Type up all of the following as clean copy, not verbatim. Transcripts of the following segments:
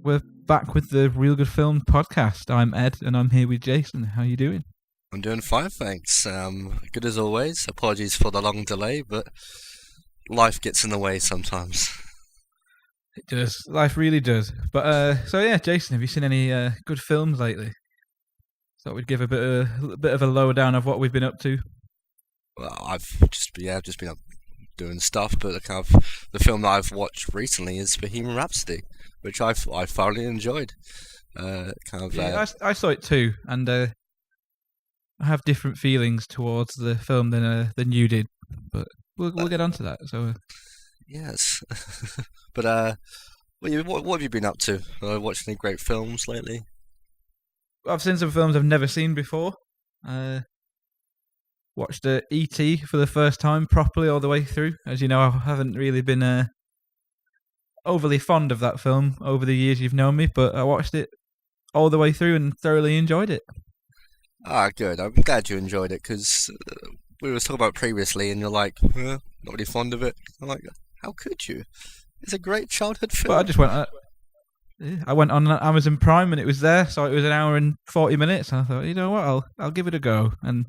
we're back with the Real Good Film podcast. I'm Ed, and I'm here with Jason. How you doing? I'm doing fine, thanks. Good as always. Apologies for the long delay, but life gets in the way sometimes. It does. Life really does. But so yeah, Jason, have you seen any good films lately? Thought we'd give a bit of a lowdown of what we've been up to. Well, I've just been up doing stuff, but the film that I've watched recently is Bohemian Rhapsody, which I thoroughly enjoyed. I saw it too, and I have different feelings towards the film than you did, but we'll get onto that. So yes, but what have you been up to? Watched any great films lately? I've seen some films I've never seen before. Watched E.T. for the first time properly all the way through. As you know, I haven't really been overly fond of that film over the years you've known me, but I watched it all the way through and thoroughly enjoyed it. Ah, good. I'm glad you enjoyed it, because we were talking about it previously, and you're like, not really fond of it. I'm like, how could you? It's a great childhood film. But I just went on Amazon Prime and it was there, so it was an hour and 40 minutes. And I thought, you know what, I'll give it a go. And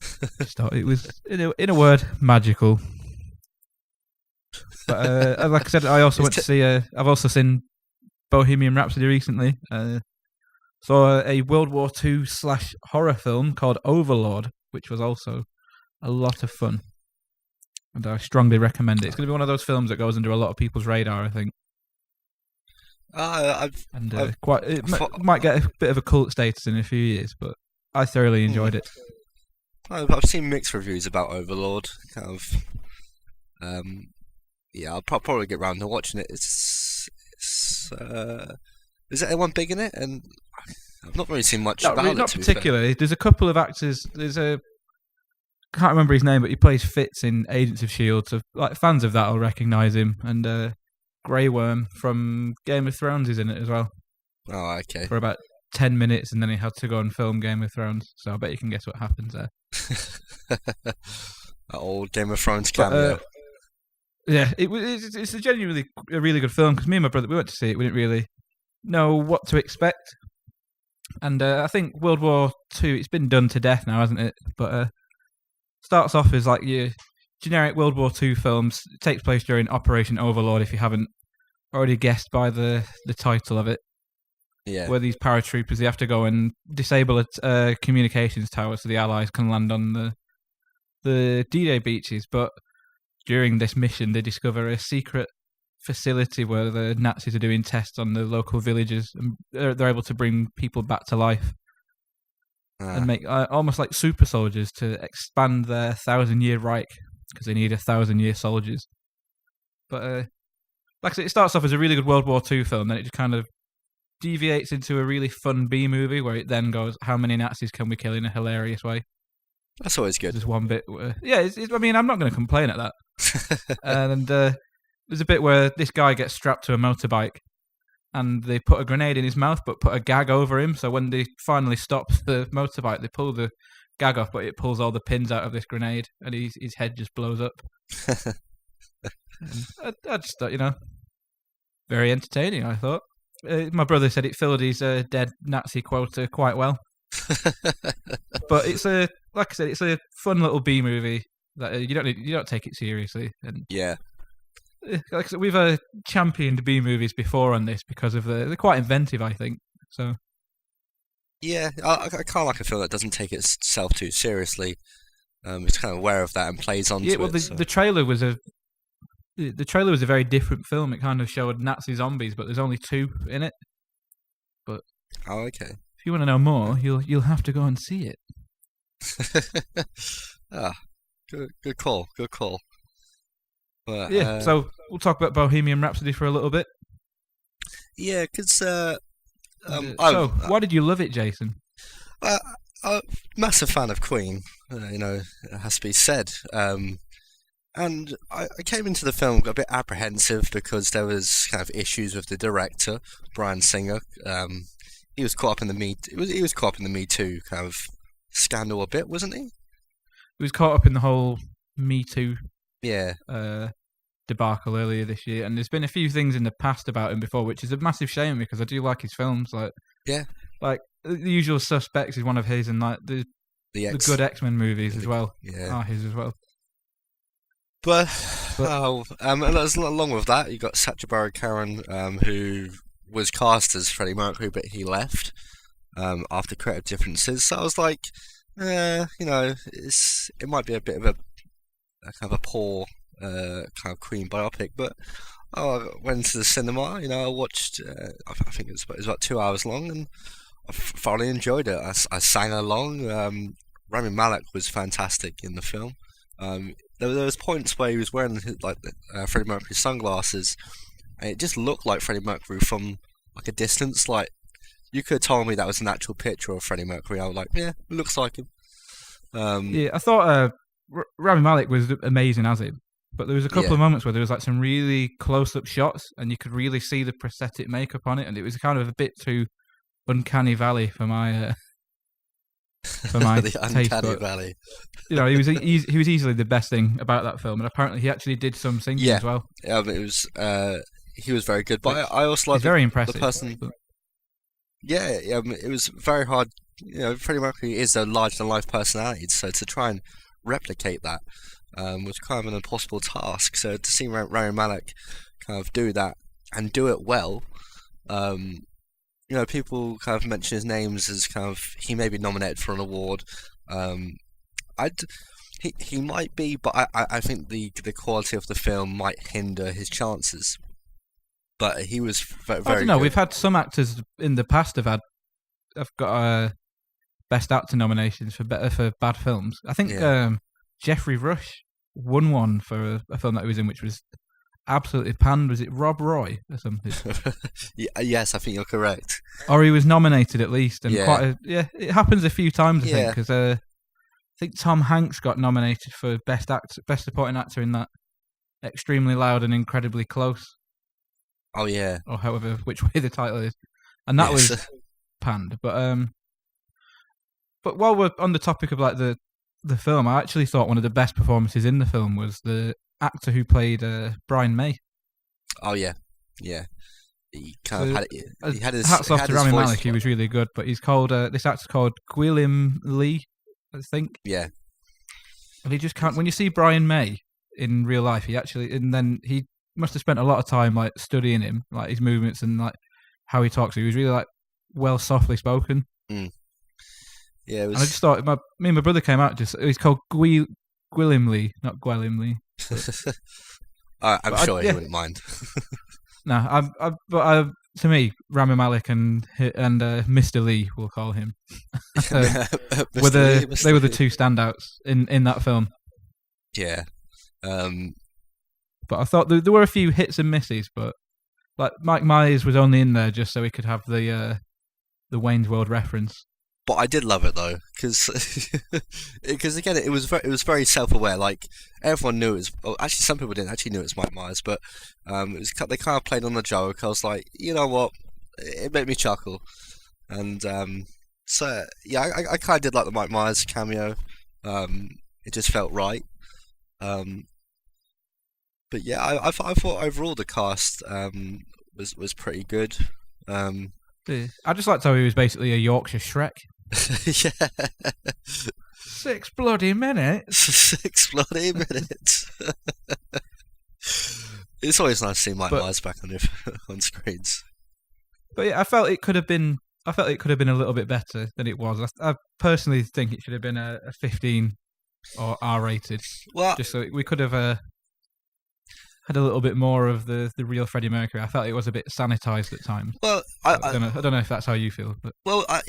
I just thought it was, in a word, magical. But like I said, I also went to see. I've also seen Bohemian Rhapsody recently. Saw a World War II / horror film called Overlord, which was also a lot of fun, and I strongly recommend it. It's going to be one of those films that goes under a lot of people's radar, I think. It might get a bit of a cult status in a few years, but I thoroughly enjoyed it. I've seen mixed reviews about Overlord. I'll probably get round to watching it. Is anyone big in it? And I've not really seen much about it. Not particularly. There's a couple of actors. Can't remember his name, but he plays Fitz in Agents of S.H.I.E.L.D. So, like, fans of that will recognise him. And Grey Worm from Game of Thrones is in it as well. Oh, okay. For about 10 minutes, and then he had to go and film Game of Thrones. So I bet you can guess what happens there. That old Game of Thrones cameo. Yeah, it's genuinely a really good film, because me and my brother, we went to see it. We didn't really know what to expect. And I think World War II, it's been done to death now, hasn't it? But starts off as like your generic World War II films. It takes place during Operation Overlord, if you haven't already guessed by the title of it. Yeah. Where these paratroopers, they have to go and disable a communications tower so the Allies can land on the D-Day beaches. But during this mission, they discover a secret facility where the Nazis are doing tests on the local villagers, and they're able to bring people back to life and make almost like super soldiers to expand their 1,000-year Reich, because they need 1,000-year soldiers. But like I said, it starts off as a really good World War II film, then it just kind of deviates into a really fun B-movie, where it then goes, how many Nazis can we kill in a hilarious way? That's always good. There's one bit where, I mean, I'm not going to complain at that. And there's a bit where this guy gets strapped to a motorbike, and they put a grenade in his mouth, but put a gag over him. So when they finally stop the motorbike, they pull the gag off, but it pulls all the pins out of this grenade, and his head just blows up. I just thought, very entertaining, I thought. My brother said it filled his dead Nazi quota quite well. But like I said, it's a fun little B movie that you don't take it seriously. And yeah, like I said, we've championed B movies before on this because of they're quite inventive, I think. So yeah, I kind of like a film that doesn't take itself too seriously. It's kind of aware of that and plays onto it. The trailer was a very different film. It kind of showed Nazi zombies, but there's only 2 in it. But okay. If you want to know more, you'll have to go and see it. Good call. But, so we'll talk about Bohemian Rhapsody for a little bit. Yeah, because so why did you love it, Jason? I'm a massive fan of Queen. It has to be said. And I came into the film a bit apprehensive because there was kind of issues with the director, Bryan Singer. He was caught up in the he was caught up in the Me Too kind of scandal a bit, wasn't he? He was caught up in the whole Me Too debacle earlier this year, and there's been a few things in the past about him before, which is a massive shame because I do like his films. Like The Usual Suspects is one of his, and like the good X-Men movies as well are his as well. But along with that, you got Sacha Baron Cohen, who was cast as Freddie Mercury, but he left after creative differences. So I was like, it might be a bit of a kind of a poor kind of Queen biopic, but I went to the cinema. I watched. I think it was about 2 hours long, and I thoroughly enjoyed it. I sang along. Rami Malek was fantastic in the film. There was points where he was wearing Freddie Mercury sunglasses, and it just looked like Freddie Mercury from like a distance. Like you could have told me that was an actual picture of Freddie Mercury. I was like, yeah, it looks like him. I thought Rami Malek was amazing as him, but there was a couple of moments where there was like some really close-up shots, and you could really see the prosthetic makeup on it, and it was kind of a bit too uncanny valley for my the taste. Uncanny Valley. He was easily the best thing about that film, and apparently he actually did some singing as well. Yeah, it was. He was very good, but I also like very impressive. The person. It was very hard. Freddie Mercury is a larger-than-life personality, so to try and replicate that was kind of an impossible task. So to see Rami Malek kind of do that and do it well, people kind of mention his names as kind of he may be nominated for an award. He might be, but I think the quality of the film might hinder his chances. But he was very. I don't know. Good. We've had some actors in the past have got best actor nominations for bad films. I think Geoffrey Rush won one for a film that he was in, which was absolutely panned. Was it Rob Roy or something? Yes, I think you're correct. Or he was nominated at least, and it happens a few times. I think because I think Tom Hanks got nominated for best supporting actor in that Extremely Loud and Incredibly Close. Oh yeah, or however which way the title is, and that was panned. But while we're on the topic of like the film, I actually thought one of the best performances in the film was the actor who played Brian May. Oh yeah. He kind of had his hats off to Rami Malek. He was really good, but he's called this actor's called Gwilym Lee, I think. Yeah, and he just can't. When you see Brian May in real life, he must have spent a lot of time like studying him, like his movements and like how he talks. He was really like softly spoken. Mm. Yeah, and I just thought me and my brother came out. He's called Gwilym Lee, not Gwilym Lee. I'm sure he wouldn't mind. No, to me, Rami Malek and Mr. Lee, we'll call him, they were the two standouts in that film. Yeah. But I thought there were a few hits and misses, but like Mike Myers was only in there just so he could have the Wayne's World reference. But I did love it though, because again it was very self-aware. Like everyone knew it was. Well, actually, some people didn't actually knew it was Mike Myers, but they kind of played on the joke. I was like, you know what, it made me chuckle, and so yeah, I kind of did like the Mike Myers cameo. It just felt right. But yeah, I thought overall the cast was pretty good. I just liked how he was basically a Yorkshire Shrek. Yeah. 6 bloody minutes. 6 bloody minutes. It's always nice to see Mike Myers back on screens. But yeah, I felt it could have been a little bit better than it was. I personally think it should have been a 15 or R-rated. Well, just so we could have had a little bit more of the real Freddie Mercury. I felt it was a bit sanitized at times. Well, I don't know if that's how you feel. But. Well, I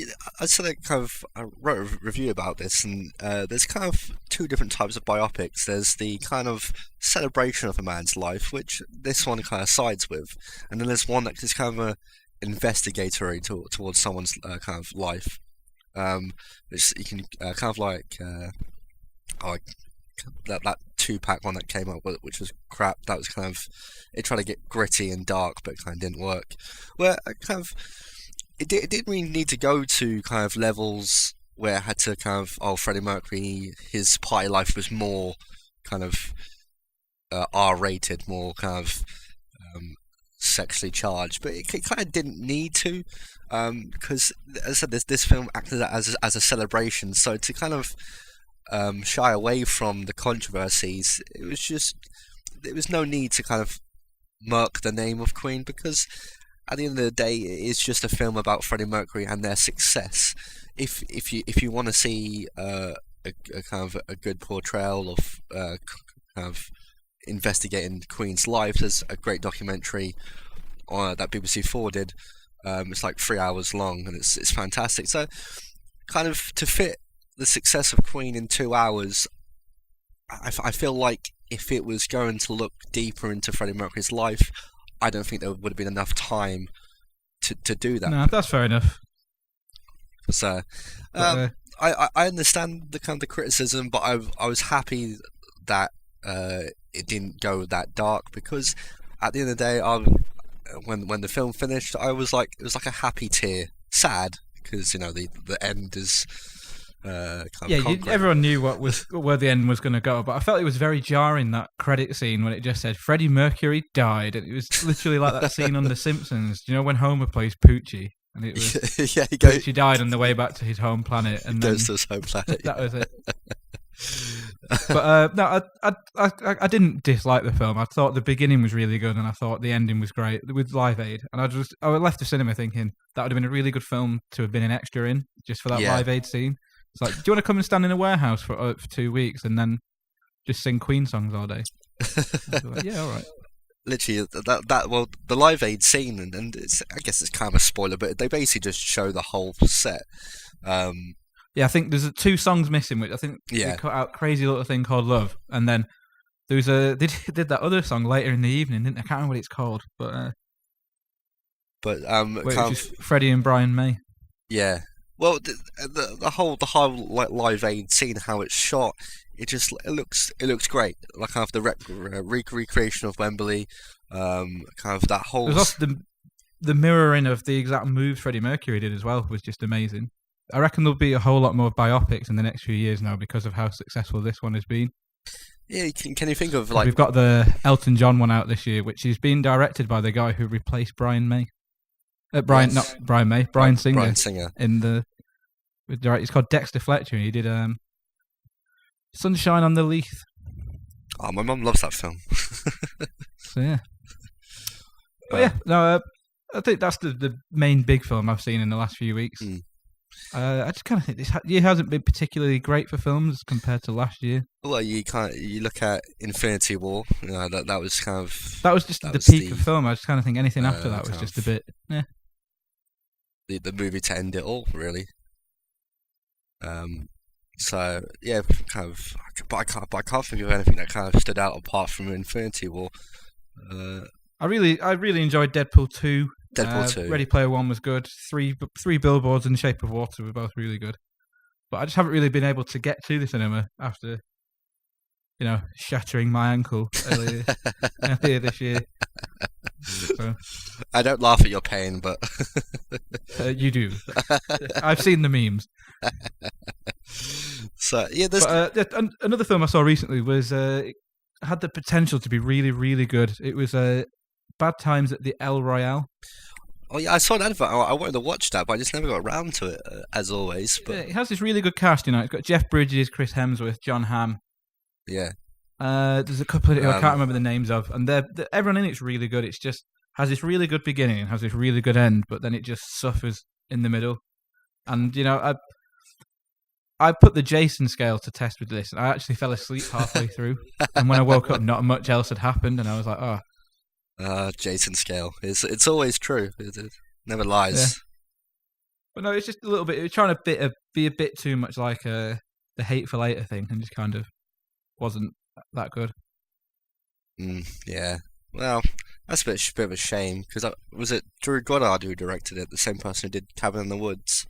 wrote a review about this, and there's kind of two different types of biopics. There's the kind of celebration of a man's life, which this one kind of sides with, and then there's one that is kind of investigatory towards someone's kind of life, which you can kind of like that 2-pack one that came up with, which was crap. That was kind of it tried to get gritty and dark, but it kind of didn't work. Where it didn't really need to go to kind of levels where it had to kind of Freddie Mercury, his party life was more kind of R-rated, more kind of sexually charged, but it kind of didn't need to, because as I said, this film acted as a celebration. So to kind of shy away from the controversies, there was no need to kind of murk the name of Queen, because at the end of the day, it's just a film about Freddie Mercury and their success. If you want to see a kind of a good portrayal of kind of investigating Queen's life, there's a great documentary that BBC4 did. It's like 3 hours long, and it's fantastic. So, kind of to fit the success of Queen in 2 hours, I feel like if it was going to look deeper into Freddie Mercury's life, I don't think there would have been enough time to do that. No, that's fair enough. So, I understand the kind of the criticism, but I was happy that it didn't go that dark, because at the end of the day, when the film finished, it was like a happy tear, sad because the end is kind of everyone knew where the end was going to go, but I felt it was very jarring, that credit scene when it just said Freddie Mercury died, and it was literally like that scene on The Simpsons. Do you know when Homer plays Poochie? And it was Poochie died on the way back to his home planet, and goes to his home planet. That was it. But no, I didn't dislike the film. I thought the beginning was really good, and I thought the ending was great with Live Aid. And I left the cinema thinking that would have been a really good film to have been an extra in, just for that Live Aid scene. It's like, do you want to come and stand in a warehouse for 2 weeks and then just sing Queen songs all day? Like, yeah, all right. Literally, the Live Aid scene, and I guess it's kind of a spoiler, but they basically just show the whole set. Yeah, I think there's 2 songs missing, which I think they cut out Crazy Little Thing Called Love, and then there was they did that other song later in the evening, didn't they? I can't remember what it's called, but kind of Freddie and Brian May. Yeah, well, the whole like Live Aid scene, how it's shot, it looks great. Like kind of the recreation of Wembley, kind of that whole. There's also the mirroring of the exact moves Freddie Mercury did as well was just amazing. I reckon there'll be a whole lot more biopics in the next few years now because of how successful this one has been. Yeah, can you think of like... We've got the Elton John one out this year, which is being directed by the guy who replaced Brian May. Brian Singer. Brian Singer. It's called Dexter Fletcher. He did Sunshine on the Leith. Oh, my mum loves that film. So yeah. But yeah, no, I think that's the main big film I've seen in the last few weeks. I just kind of think this year hasn't been particularly great for films compared to last year. Well, you look at Infinity War. That was kind of just the peak of film. I just kind of think anything after that was just a bit. Yeah. The movie to end it all, really. So yeah, kind of. But I can't think of anything that kind of stood out apart from Infinity War. I really enjoyed Deadpool 2. Deadpool 2. Ready Player One was good. Three Billboards and Shape of Water were both really good. But I just haven't really been able to get to the cinema after, shattering my ankle earlier this year. So, I don't laugh at your pain, but you do. I've seen the memes. So yeah, another film I saw recently was it had the potential to be really, really good. It was Bad Times at the El Royale. Oh yeah, I saw an advert. I wanted to watch that, but I just never got around to it, as always. But it has this really good cast. It's got Jeff Bridges, Chris Hemsworth, John Hamm. Yeah. There's a couple who I can't remember the names of, and everyone in it's really good. It's just has this really good beginning and has this really good end, but then it just suffers in the middle. And I put the Jason scale to test with this, and I actually fell asleep halfway through. And when I woke up, not much else had happened, and I was like, oh. Jason scale. It's always true. It never lies. Yeah. But no, it's just a little bit. It was trying to be a bit too much like the Hateful Eight thing, and just kind of wasn't that good. Yeah. Well, that's a bit of a shame, because was it Drew Goddard who directed it? The same person who did Cabin in the Woods.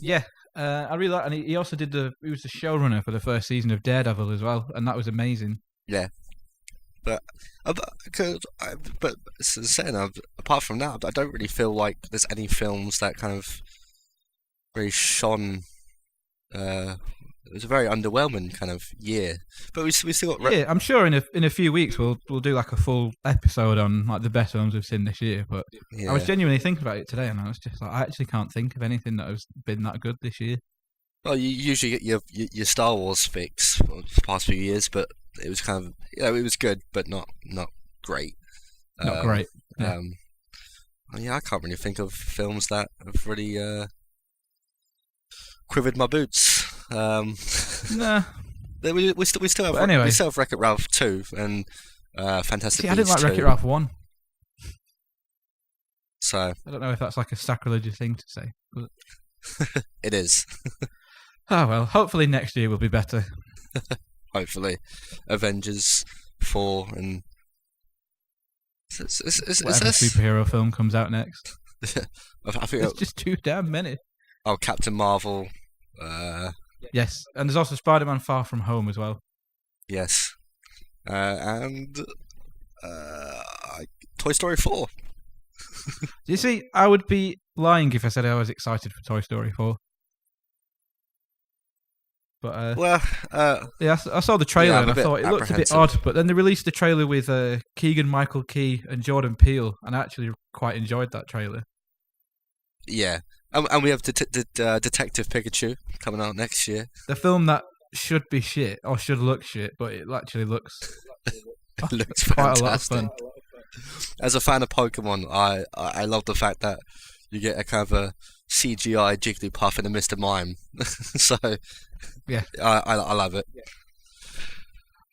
Yeah. I really like, and he also he was the showrunner for the first season of Daredevil as well, and that was amazing. Yeah. But saying, apart from that, I don't really feel like there's any films that kind of really shone it was a very underwhelming kind of year. But we still got Yeah, I'm sure in a few weeks we'll do like a full episode on like the best films we've seen this year. But yeah. I was genuinely thinking about it today, and I was just like, I actually can't think of anything that has been that good this year. Well, you usually get your Star Wars fix for the past few years, but it was kind of it was good, but not great. Not great. Yeah. I can't really think of films that have really quivered my boots. Nah. We still have But anyway. we still have Wreck-It Ralph 2 and Fantastic See, Beasts I didn't like 2. Wreck-It Ralph 1. So I don't know if that's like a sacrilegious thing to say. But... it is. Oh well, hopefully next year will be better. Hopefully, Avengers 4 and Whatever superhero film comes out next. I think It's just too damn many. Oh, Captain Marvel. Yes, and there's also Spider-Man: Far From Home as well. Yes, and Toy Story 4. You see, I would be lying if I said I was excited for Toy Story 4. But Well, yeah, I saw the trailer yeah, I'm and a I bit thought it looked a bit apprehensive. odd. But then they released the trailer with Keegan-Michael Key and Jordan Peele, and I actually quite enjoyed that trailer. Yeah, and we have Detective Pikachu coming out next year. The film that should be shit or should look shit, but it actually looks It looks quite fantastic. a lot of fun. As a fan of Pokemon, I love the fact that you get a kind of a CGI Jigglypuff and a Mr. Mime. So Yeah. I love it.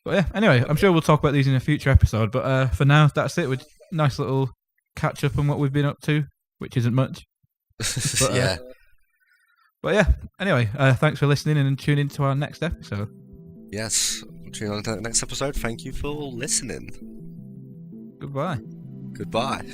But yeah, anyway, I'm sure we'll talk about these in a future episode. But for now, that's it. With nice little catch up on what we've been up to, which isn't much. But, Yeah. But yeah, anyway, thanks for listening and tune in to our next episode. Yes. Tune on to the next episode. Thank you for listening. Goodbye. Goodbye.